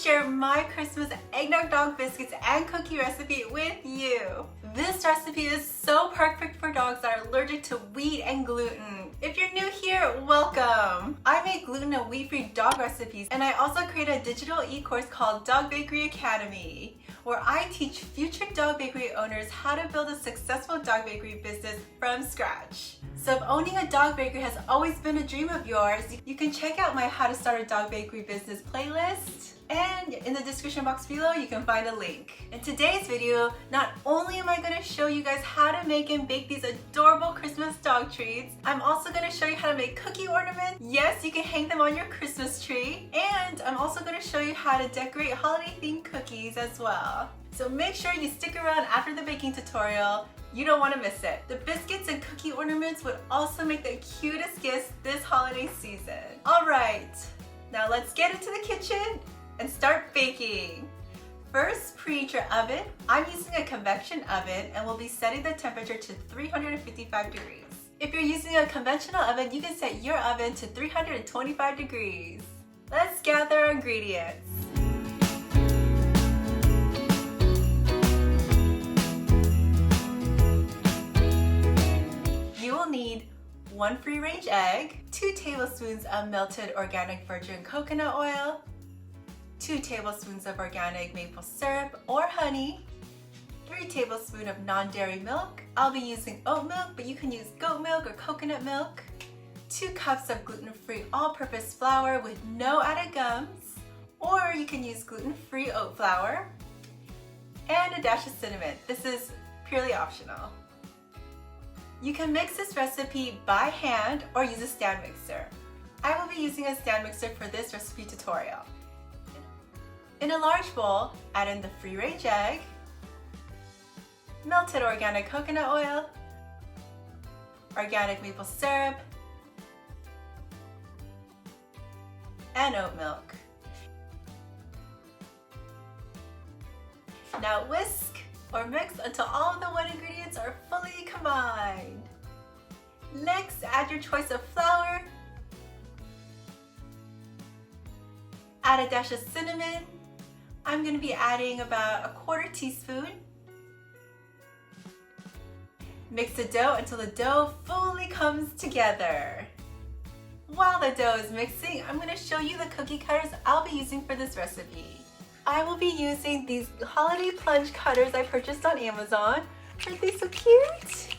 share my Christmas eggnog dog biscuits and cookie recipe with you. This recipe is so perfect for dogs that are allergic to wheat and gluten. If you're new here, welcome! I make gluten and wheat-free dog recipes, and I also create a digital e-course called Dog Bakery Academy, where I teach future dog bakery owners how to build a successful dog bakery business from scratch. So if owning a dog bakery has always been a dream of yours, you can check out my How to Start a Dog Bakery Business playlist. And in the description box below, you can find a link. In today's video, not only am I going to show you guys how to make and bake these adorable Christmas dog treats, I'm also going to show you how to make cookie ornaments. Yes, you can hang them on your Christmas tree. And I'm also going to show you how to decorate holiday-themed cookies as well. So make sure you stick around after the baking tutorial. You don't want to miss it. The biscuits and cookie ornaments would also make the cutest gifts this holiday season. All right, now let's get into the kitchen and start baking. First, preheat your oven. I'm using a convection oven and we'll be setting the temperature to 355 degrees. If you're using a conventional oven, you can set your oven to 325 degrees. Let's gather our ingredients. You will need 1 free-range egg, 2 tablespoons of melted organic virgin coconut oil, 2 tablespoons of organic maple syrup or honey, 3 tablespoons of non-dairy milk. I'll be using oat milk, but you can use goat milk or coconut milk, 2 cups of gluten-free all-purpose flour with no added gums, or you can use gluten-free oat flour, and a dash of cinnamon. This is purely optional. You can mix this recipe by hand or use a stand mixer. I will be using a stand mixer for this recipe tutorial. In a large bowl, add in the free-range egg, melted organic coconut oil, organic maple syrup, and oat milk. Now whisk or mix until all of the wet ingredients are fully combined. Next, add your choice of flour. Add a dash of cinnamon. I'm going to be adding about 1/4 teaspoon. Mix the dough until the dough fully comes together. While the dough is mixing, I'm going to show you the cookie cutters I'll be using for this recipe. I will be using these holiday plunge cutters I purchased on Amazon. Aren't they so cute?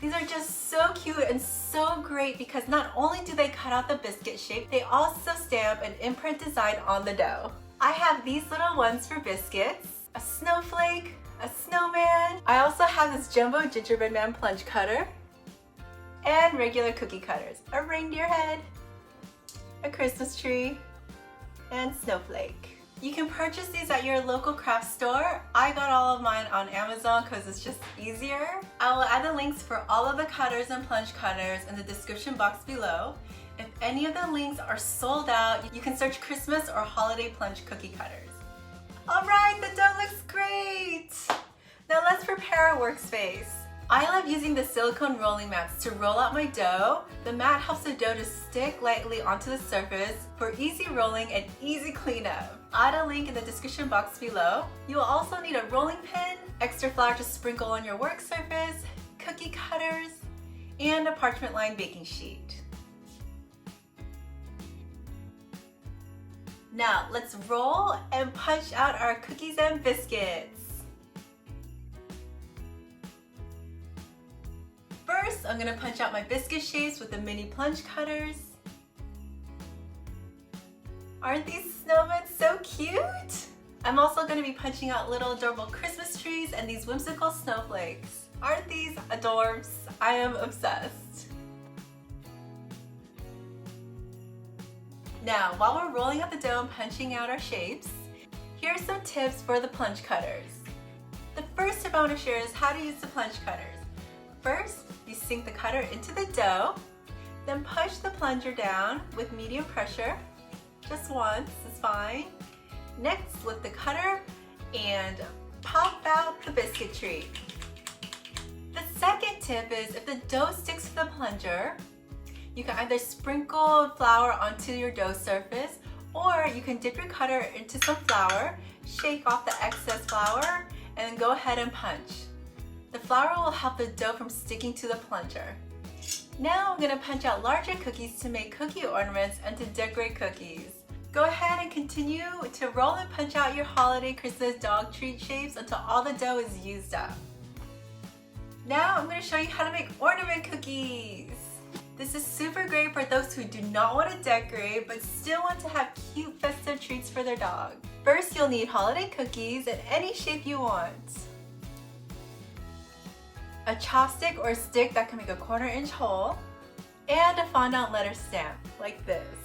These are just so cute and so great because not only do they cut out the biscuit shape, they also stamp an imprint design on the dough. I have these little ones for biscuits, a snowflake, a snowman. I also have this jumbo gingerbread man plunge cutter, and regular cookie cutters, a reindeer head, a Christmas tree, and snowflake. You can purchase these at your local craft store. I got all of mine on Amazon because it's just easier. I will add the links for all of the cutters and plunge cutters in the description box below. If any of the links are sold out, you can search Christmas or holiday plunge cookie cutters. All right, the dough looks great. Now let's prepare our workspace. I love using the silicone rolling mats to roll out my dough. The mat helps the dough to stick lightly onto the surface for easy rolling and easy cleanup. Add a link in the description box below. You will also need a rolling pin, extra flour to sprinkle on your work surface, cookie cutters, and a parchment-lined baking sheet. Now let's roll and punch out our cookies and biscuits. First, I'm going to punch out my biscuit shapes with the mini plunge cutters. Aren't these snowmen so cute? I'm also going to be punching out little adorable Christmas trees and these whimsical snowflakes. Aren't these adorbs? I am obsessed. Now, while we're rolling out the dough and punching out our shapes, here are some tips for the plunge cutters. The first tip I want to share is how to use the plunge cutters. First, you sink the cutter into the dough, then push the plunger down with medium pressure. Just once is fine. Next, lift the cutter and pop out the biscuit tree. The second tip is if the dough sticks to the plunger, you can either sprinkle flour onto your dough surface Or you can dip your cutter into some flour, shake off the excess flour, and then go ahead and punch. The flour will help the dough from sticking to the plunger. Now I'm going to punch out larger cookies to make cookie ornaments and to decorate cookies. Go ahead and continue to roll and punch out your holiday Christmas dog treat shapes until all the dough is used up. Now I'm going to show you how to make ornament cookies. This is super great for those who do not want to decorate but still want to have cute festive treats for their dog. First, you'll need holiday cookies in any shape you want. A chopstick or stick that can make a 1/4 inch hole, and a fondant letter stamp like this.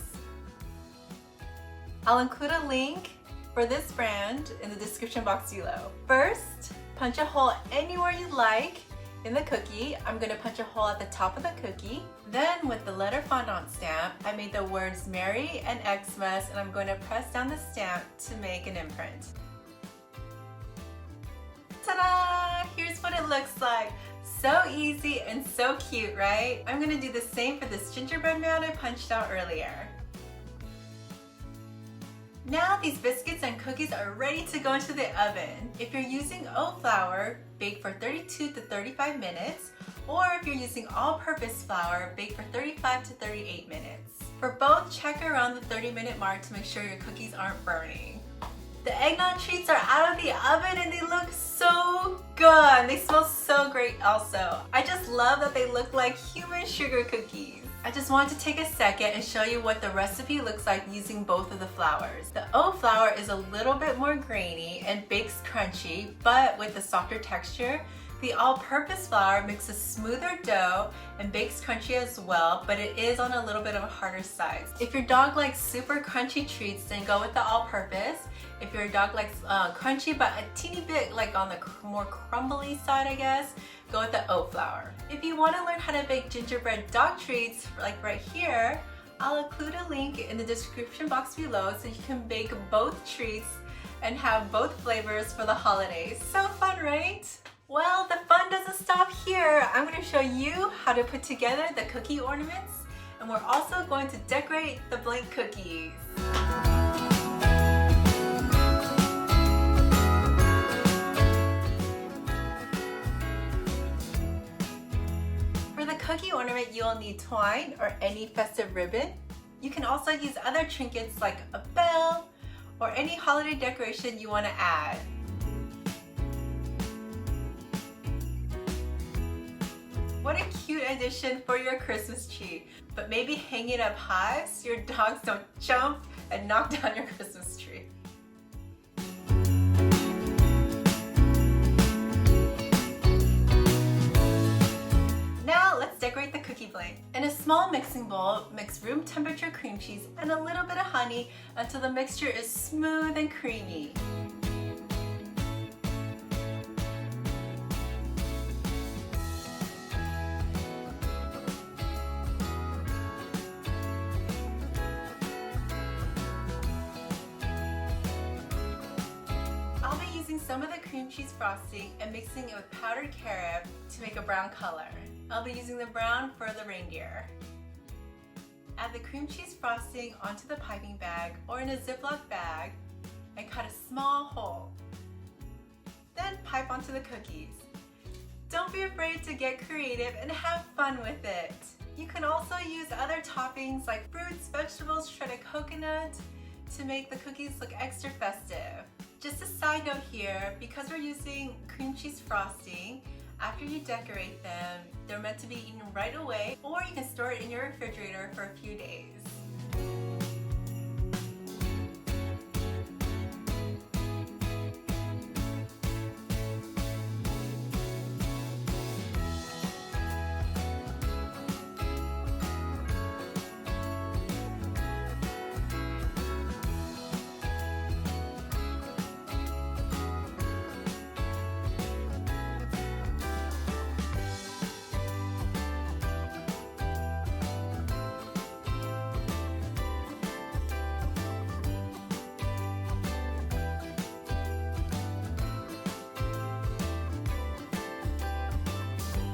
I'll include a link for this brand in the description box below. First, punch a hole anywhere you like in the cookie. I'm going to punch a hole at the top of the cookie. Then with the letter fondant stamp, I made the words Merry and Xmas, and I'm going to press down the stamp to make an imprint. Ta-da! Here's what it looks like. So easy and so cute, right? I'm going to do the same for this gingerbread man I punched out earlier. Now these biscuits and cookies are ready to go into the oven. If you're using oat flour, bake for 32 to 35 minutes, or if you're using all-purpose flour, bake for 35 to 38 minutes. For both, check around the 30-minute mark to make sure your cookies aren't burning. The eggnog treats are out of the oven and they look so good. They smell so great also. I just love that they look like human sugar cookies. I just wanted to take a second and show you what the recipe looks like using both of the flours. The oat flour is a little bit more grainy and bakes crunchy, but with a softer texture. The all-purpose flour makes a smoother dough and bakes crunchy as well, but it is on a little bit of a harder side. If your dog likes super crunchy treats, then go with the all-purpose. If your dog likes crunchy but a teeny bit like on the more crumbly side, I guess, go with the oat flour. If you want to learn how to bake gingerbread dog treats, like right here, I'll include a link in the description box below so you can bake both treats and have both flavors for the holidays. So fun, right? Well, the fun doesn't stop here. I'm going to show you how to put together the cookie ornaments, and we're also going to decorate the blank cookies. For the cookie ornament, you'll need twine or any festive ribbon. You can also use other trinkets like a bell or any holiday decoration you want to add. What a cute addition for your Christmas tree, but maybe hang it up high so your dogs don't jump and knock down your Christmas tree. Now let's decorate the cookie blank. In a small mixing bowl, mix room temperature cream cheese and a little bit of honey until the mixture is smooth and creamy. Some of the cream cheese frosting and mixing it with powdered carob to make a brown color. I'll be using the brown for the reindeer. Add the cream cheese frosting onto the piping bag or in a Ziploc bag and cut a small hole. Then pipe onto the cookies. Don't be afraid to get creative and have fun with it. You can also use other toppings like fruits, vegetables, shredded coconut to make the cookies look extra festive. Just a side note here, because we're using cream cheese frosting, after you decorate them, they're meant to be eaten right away, or you can store it in your refrigerator for a few days.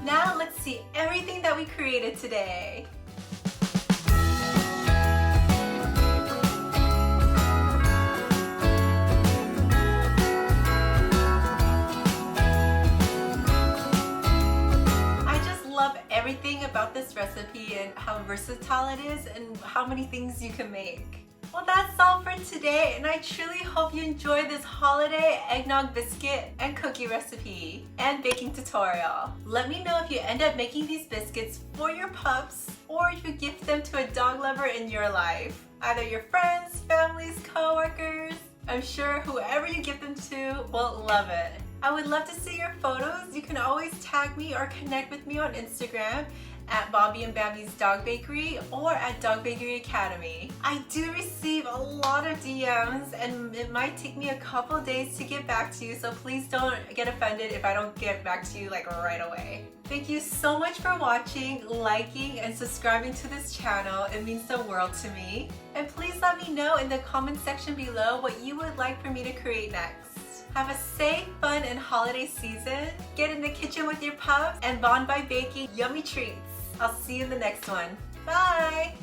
Now let's see everything that we created today. this recipe and how versatile it is and how many things you can make. Well, that's all for today, and I truly hope you enjoyed this holiday eggnog biscuit and cookie recipe and baking tutorial. Let me know if you end up making these biscuits for your pups or if you gift them to a dog lover in your life. Either your friends, families, co-workers. I'm sure whoever you give them to will love it. I would love to see your photos. You can always tag me or connect with me on Instagram at Bambi and Bambi's Dog Bakery or at Dog Bakery Academy. I do receive a lot of DMs and it might take me a couple days to get back to you, so please don't get offended if I don't get back to you like right away. Thank you so much for watching, liking, and subscribing to this channel. It means the world to me. And please let me know in the comment section below what you would like for me to create next. Have a safe, fun, and holiday season. Get in the kitchen with your pups and bond by baking yummy treats. I'll see you in the next one. Bye!